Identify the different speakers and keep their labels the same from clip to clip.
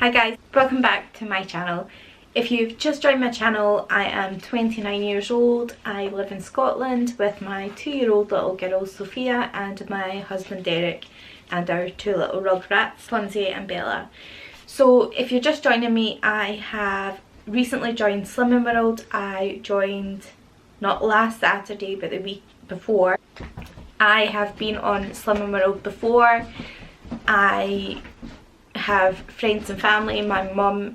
Speaker 1: Hi guys, welcome back to my channel. If you've just joined my channel, I am 29 years old. I live in Scotland with my 2-year-old little girl Sophia and my husband Derek and our 2 little rug rats, Swansea and Bella. So if you're just joining me, I have recently joined Slimming World. I joined not last Saturday but the week before. I have been on Slimming World before. I have friends and family. My mum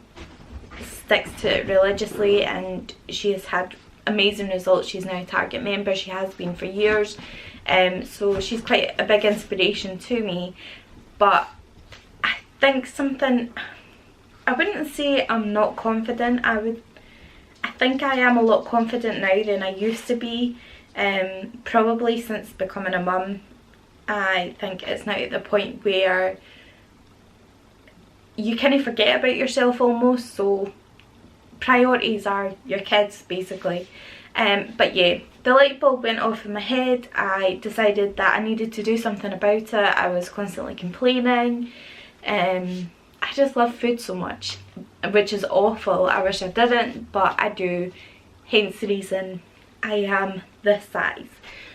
Speaker 1: sticks to it religiously and she has had amazing results. She's now a Target member, she has been for years, so she's quite a big inspiration to me. But I think I wouldn't say I'm not confident. I think I am a lot confident now than I used to be, probably since becoming a mum. I think it's now at the point where you kind of forget about yourself almost, so priorities are your kids basically. But yeah, the light bulb went off in my head. I decided that I needed to do something about it. I was constantly complaining. I just love food so much, which is awful. I wish I didn't, but I do, hence the reason I am this size.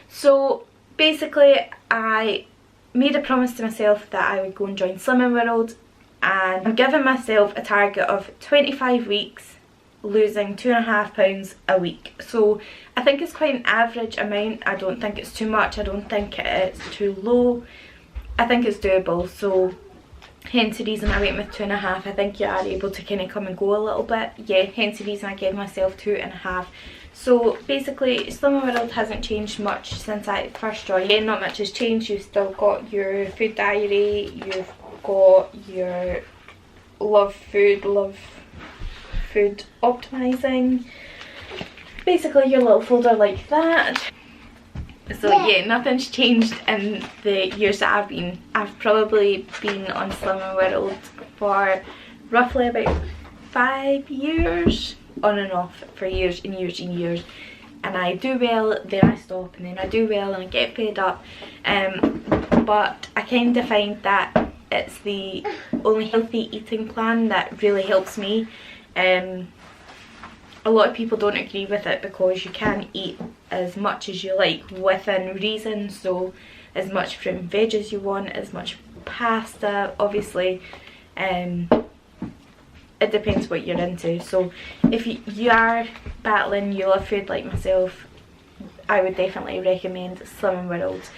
Speaker 1: So basically I made a promise to myself that I would go and join Slimming World, and I'm giving myself a target of 25 weeks losing 2.5 pounds a week. So I think it's quite an average amount. I don't think it's too much, I don't think it's too low. I think it's doable, so hence the reason I went with 2.5. I think you are able to kind of come and go a little bit. Yeah, hence the reason I gave myself 2.5. So basically Slimming World hasn't changed much since I first joined. Yeah, not much has changed. You've still got your food diary, you've got your love food optimizing, basically your little folder like that. So yeah, nothing's changed in the years that I've been. I've probably been on Slimming World for roughly about 5 years, on and off for years and years and years. And I do well, then I stop, and then I do well and I get fed up. But I kind of find that it's the only healthy eating plan that really helps me. A lot of people don't agree with it because you can eat as much as you like within reason, so as much fruit and veg as you want, as much pasta, obviously. It depends what you're into. So if you are battling, you love food like myself, I would definitely recommend Slimming World.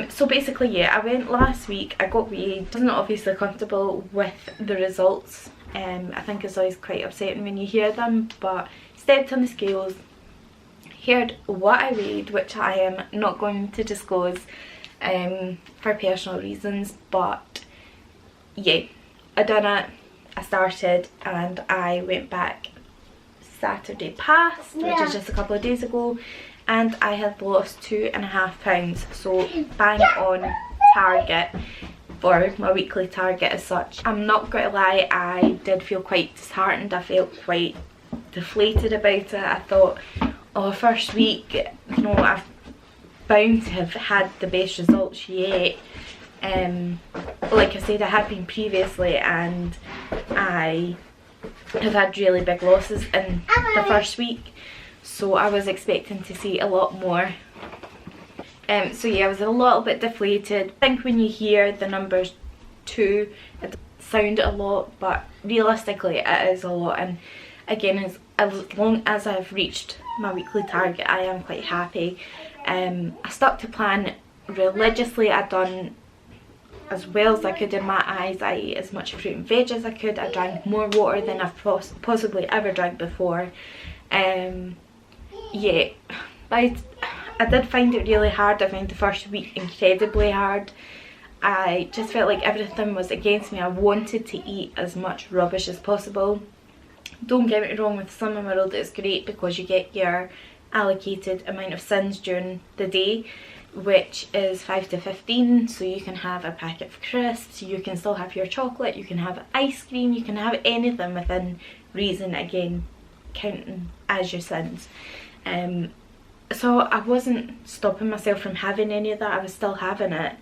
Speaker 1: So basically yeah, I went last week, I got weighed. I wasn't obviously comfortable with the results. I think it's always quite upsetting when you hear them, but stepped on the scales, heard what I weighed, which I am not going to disclose for personal reasons, but yeah, I done it, I started, and I went back Saturday past, which is just a couple of days ago, and I had lost 2.5 pounds, so bang on target for my weekly target as such. I'm not going to lie, I did feel quite disheartened. I felt quite deflated about it. I thought, oh, first week, you know, I've bound to have had the best results yet. Like I said, I had been previously and I have had really big losses in the first week, so I was expecting to see a lot more. So yeah, I was a little bit deflated. I think when you hear the numbers 2, it sound a lot, but realistically it is a lot. And again, as long as I've reached my weekly target, I am quite happy. I stuck to plan religiously. I done as well as I could in my eyes. I ate as much fruit and veg as I could. I drank more water than I've possibly ever drank before. Yeah, I did find it really hard. I found the first week incredibly hard. I just felt like everything was against me. I wanted to eat as much rubbish as possible. Don't get me wrong, with Slimming World it's great because you get your allocated amount of sins during the day, which is 5 to 15, so you can have a packet of crisps, you can still have your chocolate, you can have ice cream, you can have anything within reason, again counting as your sins. So I wasn't stopping myself from having any of that, I was still having it,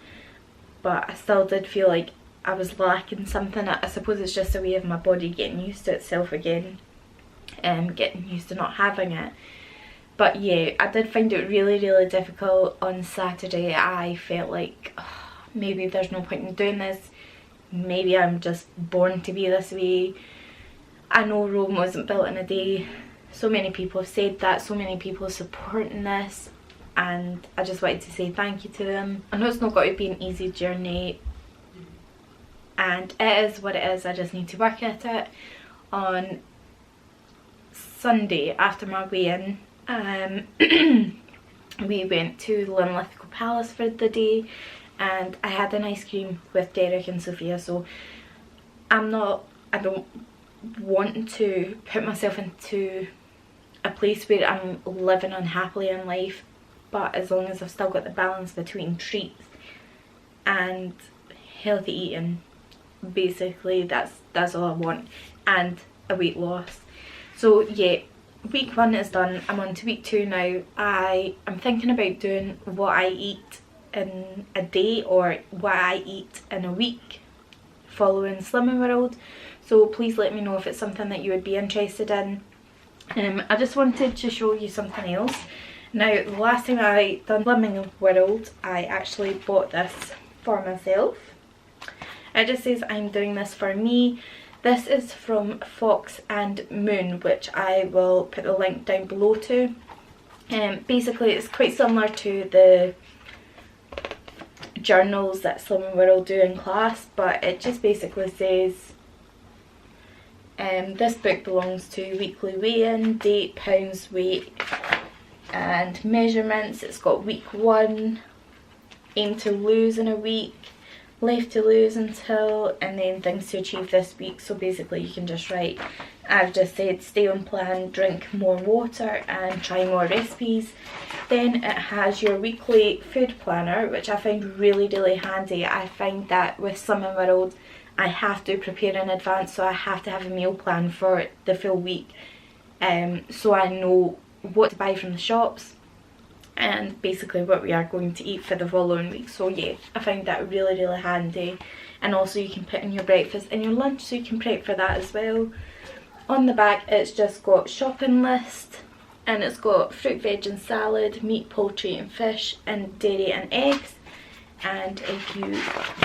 Speaker 1: but I still did feel like I was lacking something. I suppose it's just a way of my body getting used to itself again, getting used to not having it. But yeah, I did find it really difficult on Saturday. I felt like maybe there's no point in doing this, maybe I'm just born to be this way. I know Rome wasn't built in a day. So many people have said that, so many people are supporting this, and I just wanted to say thank you to them. I know it's not got to be an easy journey, and it is what it is. I just need to work at it. On Sunday after my weigh-in, we went to the Linlithgow Palace for the day, and I had an ice cream with Derek and Sophia. So I don't want to put myself into a place where I'm living unhappily in life, but as long as I've still got the balance between treats and healthy eating, basically that's all I want, and a weight loss. So yeah, week 1 is done. I'm on to week 2 now. I'm thinking about doing what I eat in a day or what I eat in a week following Slimming World. So please let me know if it's something that you would be interested in. I just wanted to show you something else. Now, the last time I done Slimming World, I actually bought this for myself. It just says I'm doing this for me. This is from Fox and Moon, which I will put the link down below to. Basically, it's quite similar to the journals that Slimming World do in class, but it just basically says this book belongs to weekly weigh-in, date, pounds, weight and measurements. It's got week 1, aim to lose in a week, left to lose until, and then things to achieve this week. So basically you can just write, I've just said stay on plan, drink more water and try more recipes. Then it has your weekly food planner, which I find really handy. I find that with Slimming World I have to prepare in advance, so I have to have a meal plan for the full week, so I know what to buy from the shops and basically what we are going to eat for the following week. So yeah, I find that really handy. And also you can put in your breakfast and your lunch, so you can prep for that as well. On the back it's just got shopping list, and it's got fruit, veg and salad, meat, poultry and fish, and dairy and eggs. And if you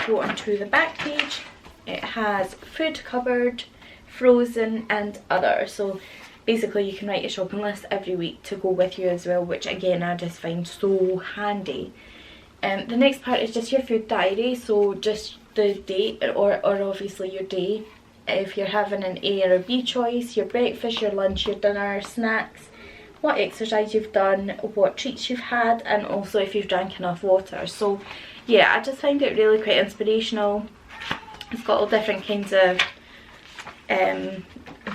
Speaker 1: go onto the back page, it has food cupboard, frozen and other. So basically you can write a shopping list every week to go with you as well, which again I just find so handy. The next part is just your food diary, so just the date or obviously your day. If you're having an A or a B choice, your breakfast, your lunch, your dinner, snacks, what exercise you've done, what treats you've had, and also if you've drank enough water. So yeah, I just find it really quite inspirational. It's got all different kinds of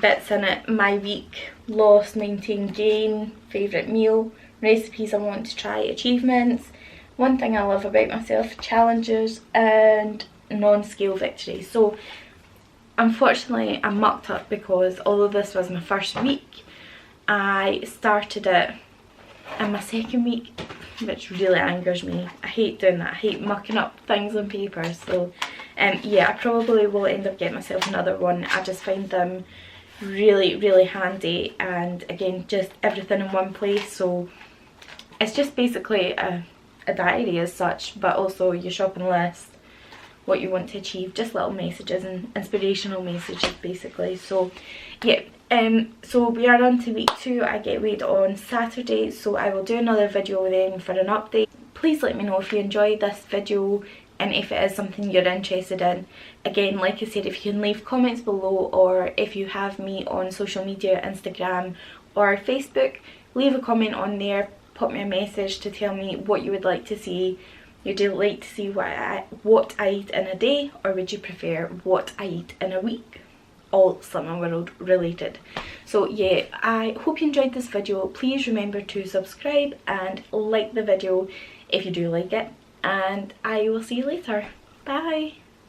Speaker 1: bits in it. My week, lost, maintain, gain, favourite meal, recipes I want to try, achievements, one thing I love about myself, challenges, and non-scale victories. So unfortunately I mucked up, because although this was my first week, I started it in my second week, which really angers me. I hate doing that. I hate mucking up things on paper. So yeah, I probably will end up getting myself another one. I just find them really handy, and again, just everything in one place. So it's just basically a diary as such, but also your shopping list, what you want to achieve, just little messages and inspirational messages basically. So yeah, so we are on to week 2. I get weighed on Saturday, so I will do another video then for an update. Please let me know if you enjoyed this video and if it is something you're interested in. Again, like I said, if you can leave comments below, or if you have me on social media, Instagram or Facebook, leave a comment on there, pop me a message to tell me what you would like to see. Would you like to see what I eat in a day, or would you prefer what I eat in a week? All Slimming World related. So yeah, I hope you enjoyed this video. Please remember to subscribe and like the video if you do like it, and I will see you later. Bye.